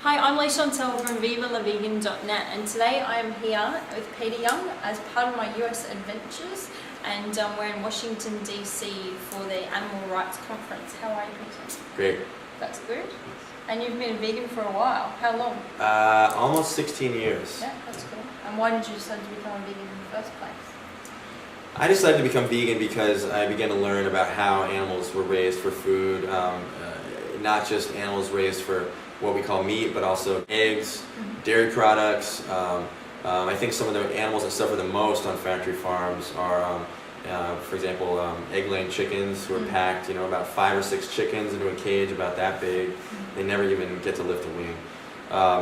Hi, I'm Leigh-Chantelle from VivaLaVegan.net, and today I am here with Peter Young as part of my US adventures, and we're in Washington DC for the Animal Rights Conference. How are you, Peter? Great. That's good. And you've been a vegan for a while. How long? Almost 16 years. Yeah, that's good. And why did you decide to become a vegan in the first place? I decided to become vegan because I began to learn about how animals were raised for food, not just animals raised for what we call meat, but also eggs, dairy products. I think some of the animals that suffer the most on factory farms are, for example, egg-laying chickens who are packed, about 5 or 6 chickens into a cage about that big. They never even get to lift a wing.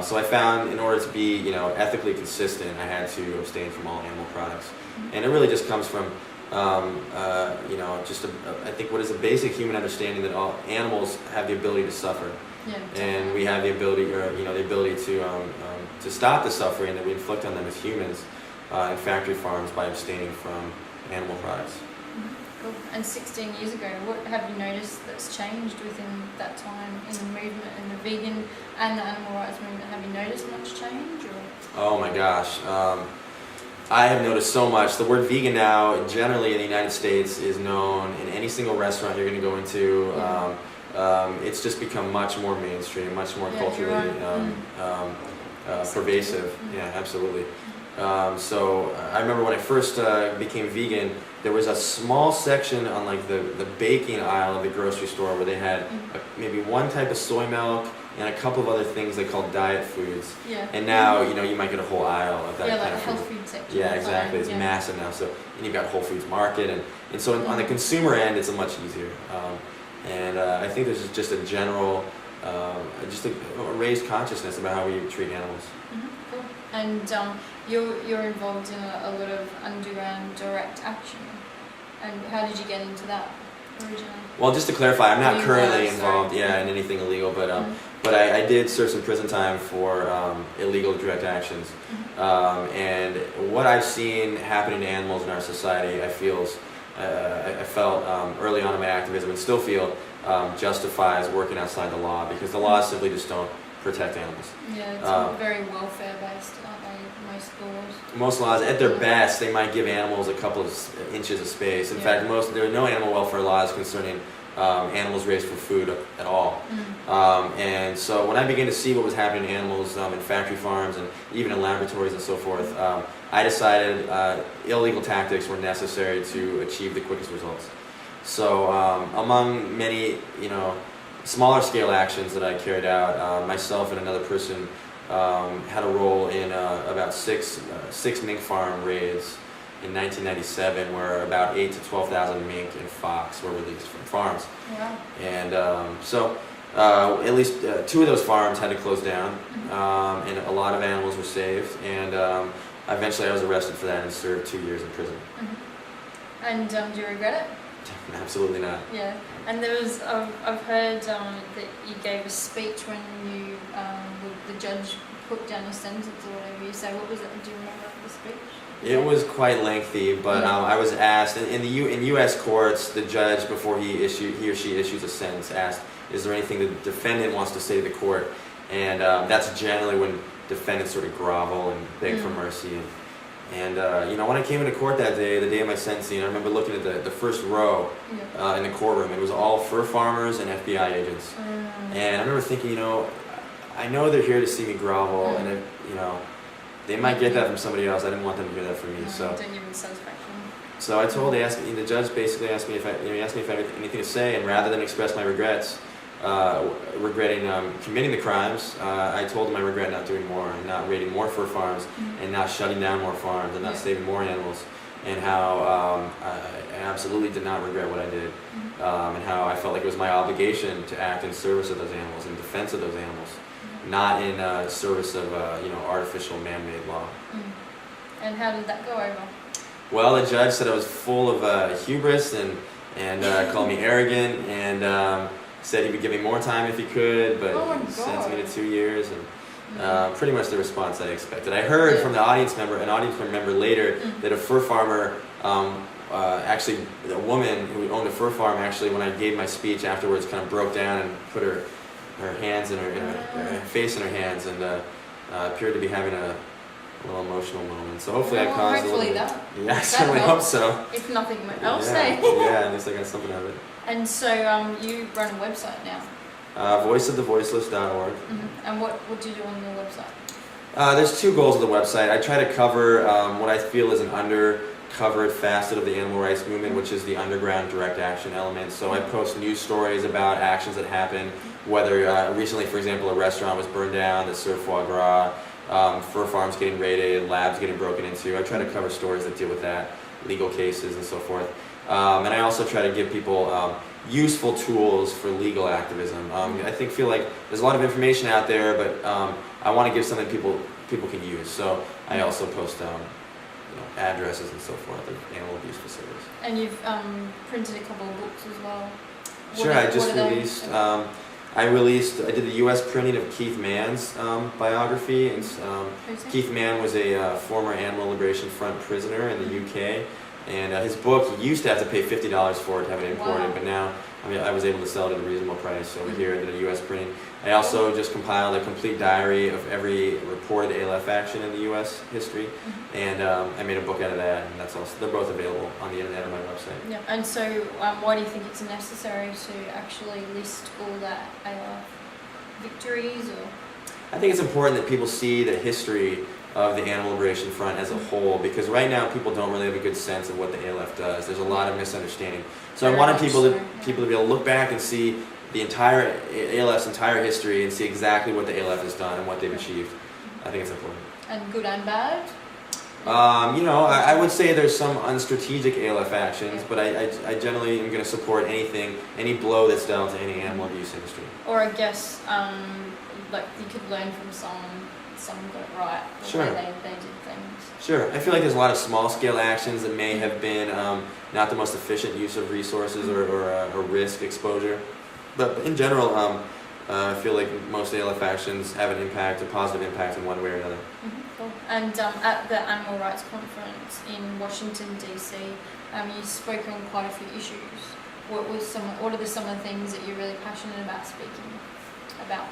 So I found in order to be, ethically consistent, I had to abstain from all animal products. And it really just comes from, I think what is a basic human understanding that all animals have the ability to suffer. Yeah, and we have the ability, the ability to stop the suffering that we inflict on them as humans in factory farms by abstaining from animal products. Cool. And 16 years ago, what have you noticed that's changed within that time in the movement, in the vegan and the animal rights movement? Have you noticed much change? Or? Oh my gosh. I have noticed so much. The word vegan now, generally in the United States, is known in any single restaurant you're going to go into. It's just become much more mainstream, much more culturally pervasive. Yeah, absolutely. So I remember when I first became vegan, there was a small section on like the baking aisle of the grocery store where they had maybe one type of soy milk and a couple of other things they called diet foods. Yeah. And now, you might get a whole aisle of that kind like of a food. health food section. Yeah, exactly. It's massive now. So, and you've got Whole Foods Market, and so on the consumer end, it's a much easier. And I think there's just a general, just a raised consciousness about how we treat animals. Cool. And you're involved in a lot of underground direct action. And how did you get into that originally? Well, just to clarify, I'm not currently involved, in anything illegal, but I did serve some prison time for illegal direct actions. And what I've seen happening to animals in our society, I felt early on in my activism, and still feel, justifies working outside the law, because the laws simply just don't protect animals. Yeah, it's very welfare based, aren't they, most laws? Most laws, at their best, they might give animals a couple of inches of space. In fact, there are no animal welfare laws concerning animals raised for food at all. And so when I began to see what was happening to animals in factory farms and even in laboratories and so forth, I decided illegal tactics were necessary to achieve the quickest results. So among many, smaller scale actions that I carried out, myself and another person had a role in about six mink farm raids in 1997, where about 8,000 to 12,000 mink and fox were released from farms. Wow. And so at least 2 of those farms had to close down, and a lot of animals were saved. And eventually I was arrested for that and served 2 years in prison. And do you regret it? Absolutely not. Yeah. And there was, I've heard that you gave a speech when you, the judge put down your sentence or whatever you say. What was it? Do you remember the speech? It was quite lengthy, but I was asked in U.S. courts, the judge, before he or she issues a sentence, asked, "Is there anything the defendant wants to say to the court?" And that's generally when defendants sort of grovel and beg for mercy. And when I came into court that day, the day of my sentencing, I remember looking at the first row in the courtroom. It was all fur farmers and FBI agents, and I remember thinking, I know they're here to see me grovel, and they might get that from somebody else. I didn't want them to hear that from me. So don't give them satisfaction. So I told, the judge basically asked me if I had anything to say, and rather than express my regrets, regretting committing the crimes, I told him I regret not doing more, and not raiding more fur farms, and not shutting down more farms, and not saving more animals, and how I absolutely did not regret what I did, and how I felt like it was my obligation to act in service of those animals, in defense of those animals, not in service of artificial man-made law. And how did that go over? Well, the judge said I was full of hubris and called me arrogant, and said he would give me more time if he could, but sentenced me to 2 years, and pretty much the response I expected. I heard from an audience member later that a fur farmer, actually a woman who owned a fur farm, actually when I gave my speech afterwards, kind of broke down and put her her hands in her face in her hands, and appeared to be having a little emotional moment. So hopefully I caused a little. That. Yeah, I certainly hope so. If nothing else, yeah, at least I got something out of it. And so you run a website now. Voiceofthevoiceless.org. And what do you do on your website? There's two goals of the website. I try to cover what I feel is an undercovered facet of the animal rights movement, which is the underground direct action element. So I post news stories about actions that happen, whether recently, for example, a restaurant was burned down that served foie gras, fur farms getting raided, labs getting broken into. I try to cover stories that deal with that, legal cases and so forth. And I also try to give people useful tools for legal activism. I feel like there's a lot of information out there, but I want to give something people can use. So I also post addresses and so forth of animal abuse facilities. And you've printed a couple of books as well. Sure, I just released. I did the U.S. printing of Keith Mann's biography. And Keith Mann was a former Animal Liberation Front prisoner in the UK. And his book, you used to have to pay $50 for it to have it imported, but now I was able to sell it at a reasonable price over here at the U.S. printing. I also just compiled a complete diary of every reported ALF action in the U.S. history, and I made a book out of that, and they're both available on the internet on my website. Yeah. And so why do you think it's necessary to actually list all that ALF victories? Or I think it's important that people see the history of the Animal Liberation Front as a whole, because right now people don't really have a good sense of what the ALF does. There's a lot of misunderstanding. So I wanted people to be able to look back and see the entire ALF's entire history and see exactly what the ALF has done and what they've achieved. I think it's important. And good and bad? I would say there's some unstrategic ALF actions, but I generally am going to support any blow that's dealt to any animal abuse industry. Or I guess, like you could learn from someone got it right, the way they did things. Sure. I feel like there's a lot of small-scale actions that may have been not the most efficient use of resources or risk exposure. But in general, I feel like most ALF actions have a positive impact in one way or another. Cool. And at the Animal Rights Conference in Washington, D.C., you spoke on quite a few issues. What are some of the things that you're really passionate about speaking about?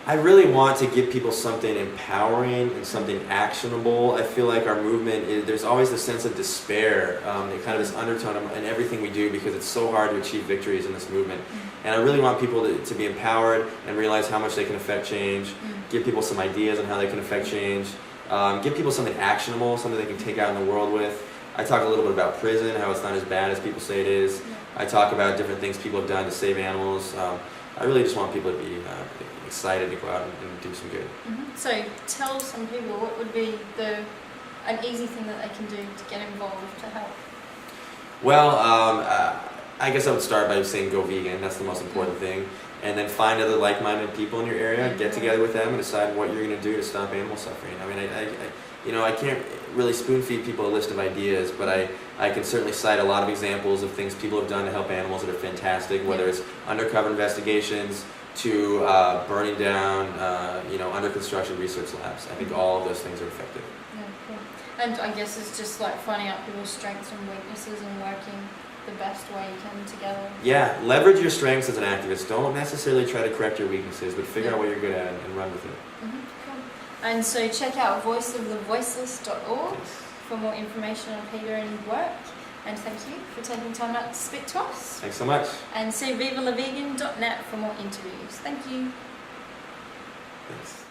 I really want to give people something empowering and something actionable. I feel like our movement, there's always this sense of despair, kind of this undertone in everything we do, because it's so hard to achieve victories in this movement. And I really want people to be empowered and realize how much they can affect change, give people some ideas on how they can affect change, give people something actionable, something they can take out in the world with. I talk a little bit about prison, how it's not as bad as people say it is. I talk about different things people have done to save animals. I really just want people to be excited to go out and do some good. So tell some people what would be an easy thing that they can do to get involved to help. Well, I guess I would start by saying go vegan. That's the most important thing. And then find other like-minded people in your area, get together with them, and decide what you're going to do to stop animal suffering. I mean, I can't really spoon-feed people a list of ideas, but I can certainly cite a lot of examples of things people have done to help animals that are fantastic, whether it's undercover investigations to burning down, under construction research labs. I think all of those things are effective. Yeah, cool. And I guess it's just like finding out people's strengths and weaknesses and working the best way you can together. Yeah, leverage your strengths as an activist. Don't necessarily try to correct your weaknesses, but figure out what you're good at and run with it. Cool. And so check out voiceofthevoiceless.org for more information on Peter and his work. And thank you for taking time out to speak to us. Thanks so much. And see vivalavegan.net for more interviews. Thank you. Thanks.